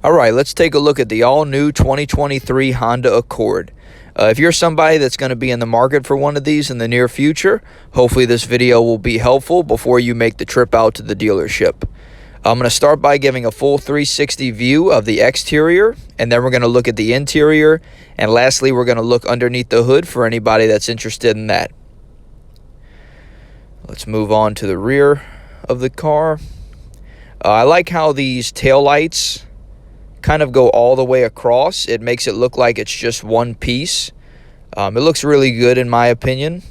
All right, let's take a look at the all-new 2023 Honda Accord. If you're somebody that's going to be in the market for one of these in the near future, hopefully this video will be helpful before you make the trip out to the dealership. I'm going to start by giving a full 360 view of the exterior, and then we're going to look at the interior, and lastly, we're going to look underneath the hood for anybody that's interested in that. Let's move on to the rear of the car. I like how these taillights kind of go all the way across. It makes it look like it's just one piece. It looks really good in my opinion.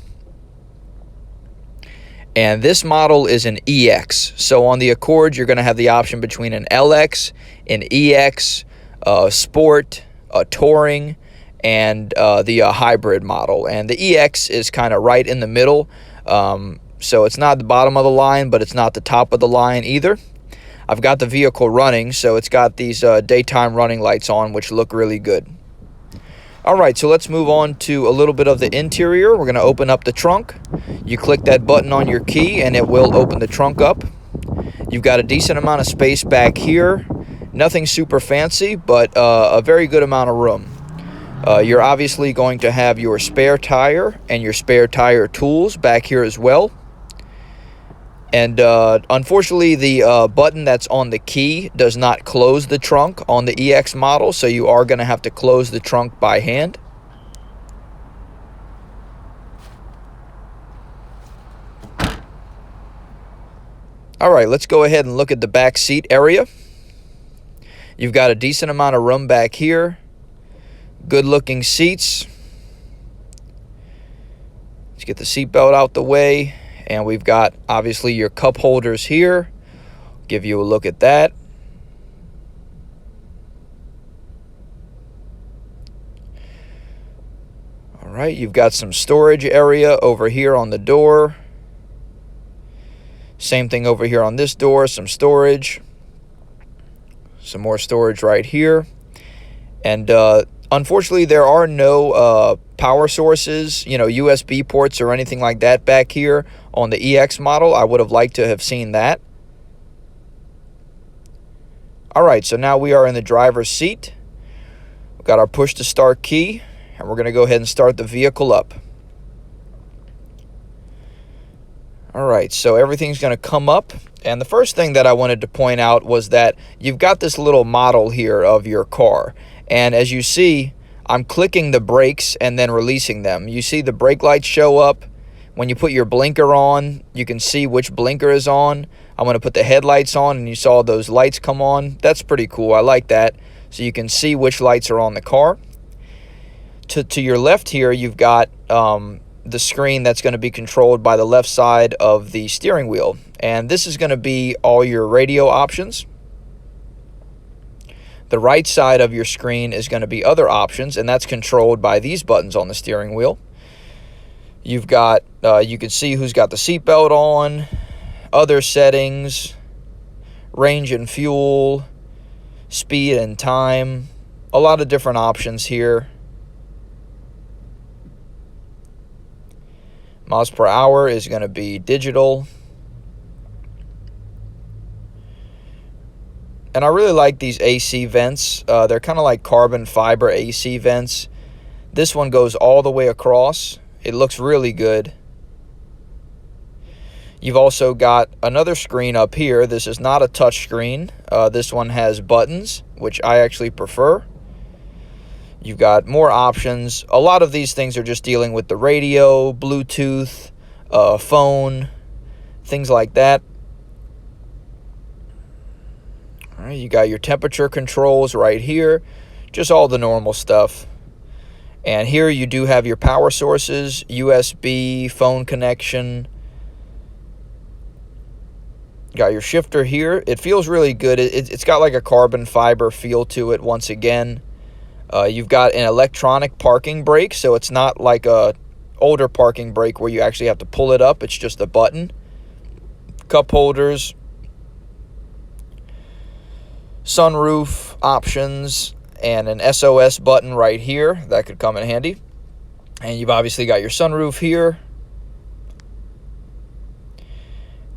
And this model is an EX. So on the Accord, you're going to have the option between an LX, an EX, Sport, a Touring, and the hybrid model. And the EX is kind of right in the middle. So it's not the bottom of the line, but it's not the top of the line either. I've got the vehicle running, so it's got these daytime running lights on, which look really good. All right, so let's move on to a little bit of the interior. We're going to open up the trunk. You click that button on your key, and it will open the trunk up. You've got a decent amount of space back here. Nothing super fancy, but a very good amount of room. You're obviously going to have your spare tire and your spare tire tools back here as well. And unfortunately, the button that's on the key does not close the trunk on the EX model, so you are going to have to close the trunk by hand. All right, let's go ahead and look at the back seat area. You've got a decent amount of room back here. Good looking seats. Let's get the seatbelt out the way. And we've got, obviously, your cup holders here. Give you a look at that. All right, you've got some storage area over here on the door. Same thing over here on this door, some storage. Some more storage right here. And unfortunately, there are no power sources, USB ports or anything like that back here on the EX model. I would have liked to have seen that. All right, so now we are in the driver's seat. We've got our push to start key, and we're going to go ahead and start the vehicle up. All right, so everything's going to come up. And the first thing that I wanted to point out was that you've got this little model here of your car. And as you see, I'm clicking the brakes and then releasing them. You see the brake lights show up. When you put your blinker on, you can see which blinker is on. I'm going to put the headlights on, and you saw those lights come on. That's pretty cool. I like that. So you can see which lights are on the car. To your left here, you've got the screen that's going to be controlled by the left side of the steering wheel. And this is going to be all your radio options. The right side of your screen is going to be other options, and that's controlled by these buttons on the steering wheel. You've got, you can see who's got the seatbelt on, other settings, range and fuel, speed and time, a lot of different options here. Miles per hour is going to be digital. And I really like these AC vents. They're kind of like carbon fiber AC vents. This one goes all the way across. It looks really good. You've also got another screen up here. This is not a touch screen. This one has buttons, which I actually prefer. You've got more options. A lot of these things are just dealing with the radio, Bluetooth, phone, things like that. All right, you got your temperature controls right here, just all the normal stuff. And here you do have your power sources, USB, phone connection. Got your shifter here. It feels really good. It's got like a carbon fiber feel to it once again. You've got an electronic parking brake, so it's not like a older parking brake where you actually have to pull it up. It's just a button. Cup holders. Sunroof options, and an SOS button right here. That could come in handy. And you've obviously got your sunroof here.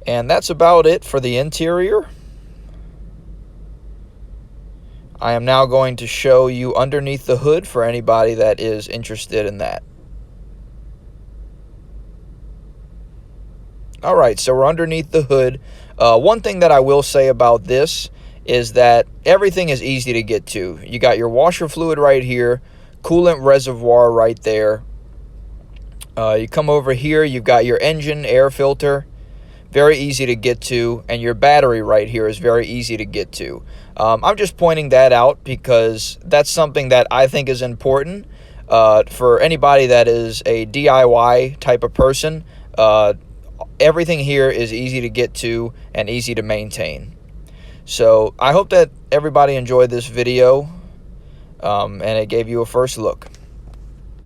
And that's about it for the interior. I am now going to show you underneath the hood for anybody that is interested in that. Alright, so we're underneath the hood. One thing that I will say about this is that everything is easy to get to. You got your washer fluid right here, coolant reservoir right there. You come over here, you've got your engine air filter, very easy to get to, and your battery right here is very easy to get to. I'm just pointing that out because that's something that I think is important for anybody that is a DIY type of person. Everything here is easy to get to and easy to maintain. So I hope that everybody enjoyed this video and it gave you a first look.